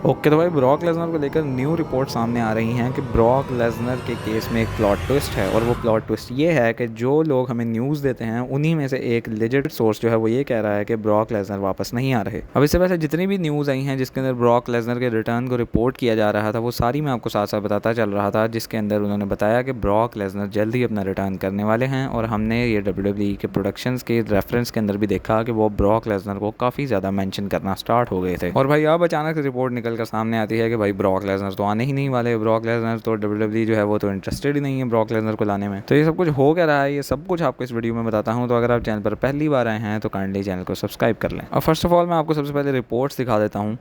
Okay तो भाई Brock Lesnar को लेकर न्यू रिपोर्ट सामने आ रही हैं कि ब्रॉक लेसनर के केस में एक प्लॉट ट्विस्ट है। और वो प्लॉट ट्विस्ट ये है कि जो लोग हमें न्यूज़ देते हैं उन्हीं में से एक लेजिट सोर्स जो है वो ये कह रहा है कि ब्रॉक लेसनर वापस नहीं आ रहे। अब इससे पहले जितनी भी न्यूज़ आई हैं जिसके अंदर ब्रॉक लेसनर के रिटर्न को रिपोर्ट किया जा रहा था वो सारी मैं आपको साथ साथ बताता चल रहा था, जिसके अंदर उन्होंने बताया कि ब्रॉक लेसनर जल्द ही अपना रिटर्न करने वाले हैं। और हमने ये WWE के प्रोडक्शंस के रेफरेंस के अंदर भी देखा कि वो ब्रॉक लेसनर को काफ़ी ज़्यादा मेंशन करना स्टार्ट हो गए थे। और भाई अब अचानक रिपोर्ट निकल कर सामने आती है कि भाई ब्रॉक लेसनर तो आने ही नहीं वाले, ब्रॉक लेसनर तो WWE जो है वो तो इंटरेस्टेड ही नहीं है ब्रॉक लेसनर को लाने में। तो ये सब कुछ हो क्या रहा है, ये सब कुछ आपको इस वीडियो में बताता हूँ। तो अगर आप चैनल पर पहली बार आए हैं तो काइंडली चैनल को सब्सक्राइब कर लें। और फर्स्ट ऑफ ऑल मैं आपको सबसे पहले रिपोर्ट्स दिखा देता हूँ।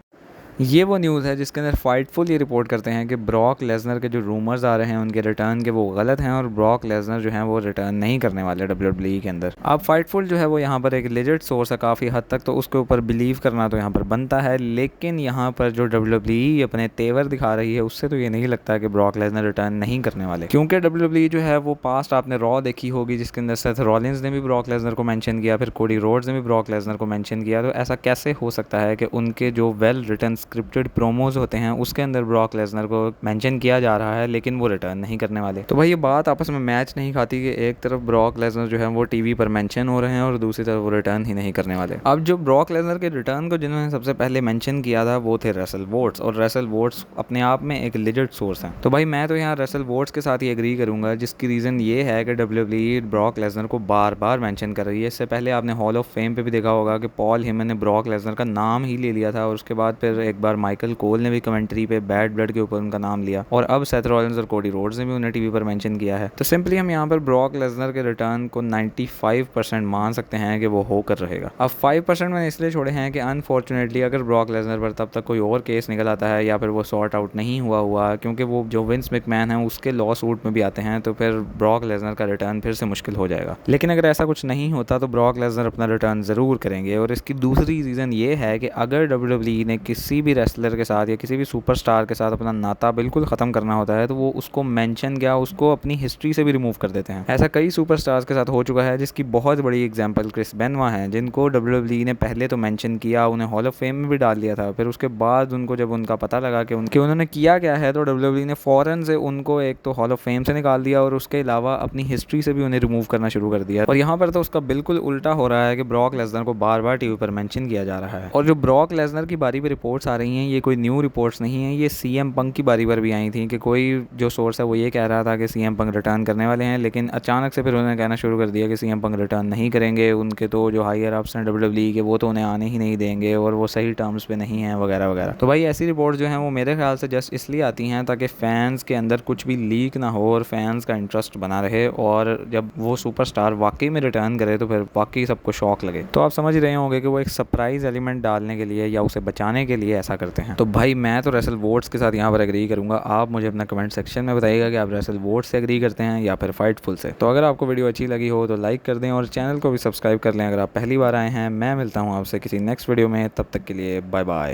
ये वो न्यूज़ है जिसके अंदर फाइटफुल ये रिपोर्ट करते हैं कि ब्रॉक लेसनर के जो रूमर्स आ रहे हैं उनके रिटर्न के वो गलत हैं और ब्रॉक लेसनर जो हैं वो रिटर्न नहीं करने वाले WWE के अंदर। अब फाइटफुल जो है वो यहाँ पर एक लेजिट सोर्स है काफ़ी हद तक, तो उसके ऊपर बिलीव करना तो यहाँ पर बनता है। लेकिन यहाँ पर जो WWE अपने तेवर दिखा रही है उससे तो ये नहीं लगता कि ब्रॉक लेसनर रिटर्न नहीं करने वाले, क्योंकि WWE जो है वो पास्ट आपने रॉ देखी होगी जिसके अंदर सेथ रॉलिंस ने भी ब्रॉक लेसनर को मेंशन किया, फिर कोडी रोड्स ने भी ब्रॉक लेसनर को मेंशन किया। तो ऐसा कैसे हो सकता है कि उनके जो वेल रिटन स्क्रिप्टेड प्रोमोज होते हैं उसके अंदर ब्रॉक लेसनर को मेंशन किया जा रहा है लेकिन वो रिटर्न नहीं करने वाले। तो भाई ये बात आपस में मैच नहीं खाती कि एक तरफ ब्रॉक लेसनर जो है वो टीवी पर मेंशन हो रहे हैं और दूसरी तरफ वो रिटर्न ही नहीं करने वाले। अब जो ब्रॉक लेसनर के रिटर्न को जिन्होंने सबसे पहले मेंशन किया था वो थे रसल वोट्स, और रसल वोट्स अपने आप में एक लेजिट सोर्स है। तो भाई मैं तो यहाँ रसल वोट्स के साथ ही एग्री करूंगा, जिसकी रीज़न ये है कि WWE ब्रॉक लेसनर को बार बार मेंशन कर रही है। इससे पहले आपने हॉल ऑफ फेम पे भी देखा होगा कि पॉल हेमन ने ब्रॉक लेसनर का नाम ही ले लिया था, और उसके बाद फिर एक बार माइकल कोल ने भी कमेंट्री पे बैड ब्लड के ऊपर उनका नाम लिया, और अब सेथ रॉलिंस और कोडी रोड्स ने भी उन्हें टीवी पर मेंशन किया है। तो सिंपली हम यहाँ पर ब्रॉक लेसनर के रिटर्न को 95% मान सकते हैं कि वो होकर रहेगा। अब 5% मैंने इसलिए छोड़े हैं कि अनफॉर्चुनेटली अगर ब्रॉक लेसनर पर तब तक कोई और केस निकल आता है या फिर वो सॉर्ट आउट नहीं हुआ, क्योंकि वो जो विंस मैकमैन है उसके लॉ सूट में भी आते हैं, तो फिर ब्रॉक लेसनर का रिटर्न फिर से मुश्किल हो जाएगा। लेकिन अगर ऐसा कुछ नहीं होता तो ब्रॉक लेसनर अपना रिटर्न ज़रूर करेंगे। और इसकी दूसरी रीज़न ये है कि अगर WWE ने किसी भी रेसलर के साथ या किसी भी सुपरस्टार के साथ अपना नाता बिल्कुल ख़त्म करना होता है तो वो उसको मेंशन क्या उसको अपनी हिस्ट्री से भी रिमूव कर देते हैं। ऐसा कई सुपरस्टार्स के साथ हो चुका है, जिसकी बहुत बड़ी एग्जांपल क्रिस बेनवा है, जिनको WWE ने पहले तो मेंशन किया, उन्हें हॉल ऑफ फेम में भी डाल दिया था। फिर उसके बाद उनको जब उनका पता लगा कि उन्होंने किया क्या है, तो WWE ने फ़ौरन से उनको एक तो हॉल ऑफ फेम से निकाल दिया और उसके अलावा अपनी हिस्ट्री से भी उन्हें रिमूव करना शुरू कर दिया। और यहाँ पर तो उसका बिल्कुल उल्टा हो रहा है कि ब्रॉक लेसनर को बार बार टीवी पर मेंशन किया जा रहा है। और जो ब्रॉक लेसनर की बारी पे रिपोर्ट्स आ रही हैं ये कोई न्यू रिपोर्ट्स नहीं है, ये CM पंक की बारी पर भी आई थी कि कोई जो सोर्स है वो ये कह रहा था कि CM पंक रिटर्न करने वाले हैं, लेकिन अचानक से फिर उन्होंने कहना शुरू कर दिया कि CM पंक रिटर्न नहीं करेंगे, उनके तो जो हायर अप्स हैं WWE के वो तो उन्हें आने ही नहीं देंगे और वो सही टर्म्स पे नहीं हैं वगैरह वगैरह। तो भाई ऐसी रिपोर्ट जो हैं वो मेरे ख्याल से जस्ट इसलिए आती हैं ताकि फैंस के अंदर कुछ भी लीक ना हो और फैंस का इंटरेस्ट बना रहे, और जब वो सुपरस्टार वाकई में रिटर्न करे तो फिर वाकई सबको शौक लगे। तो आप समझ रहे होंगे कि वो एक सरप्राइज एलिमेंट डालने के लिए या उसे बचाने के लिए ऐसा करते हैं। तो भाई मैं तो रसल वोट्स के साथ यहाँ पर एग्री करूंगा। आप मुझे अपना कमेंट सेक्शन में बताइएगा कि आप रसल वोट्स से एग्री करते हैं या फिर फाइटफुल से। तो अगर आपको वीडियो अच्छी लगी हो तो लाइक कर दें और चैनल को भी सब्सक्राइब कर लें अगर आप पहली बार आए हैं। मैं मिलता हूँ आपसे किसी नेक्स्ट वीडियो में, तब तक के लिए बाय बाय।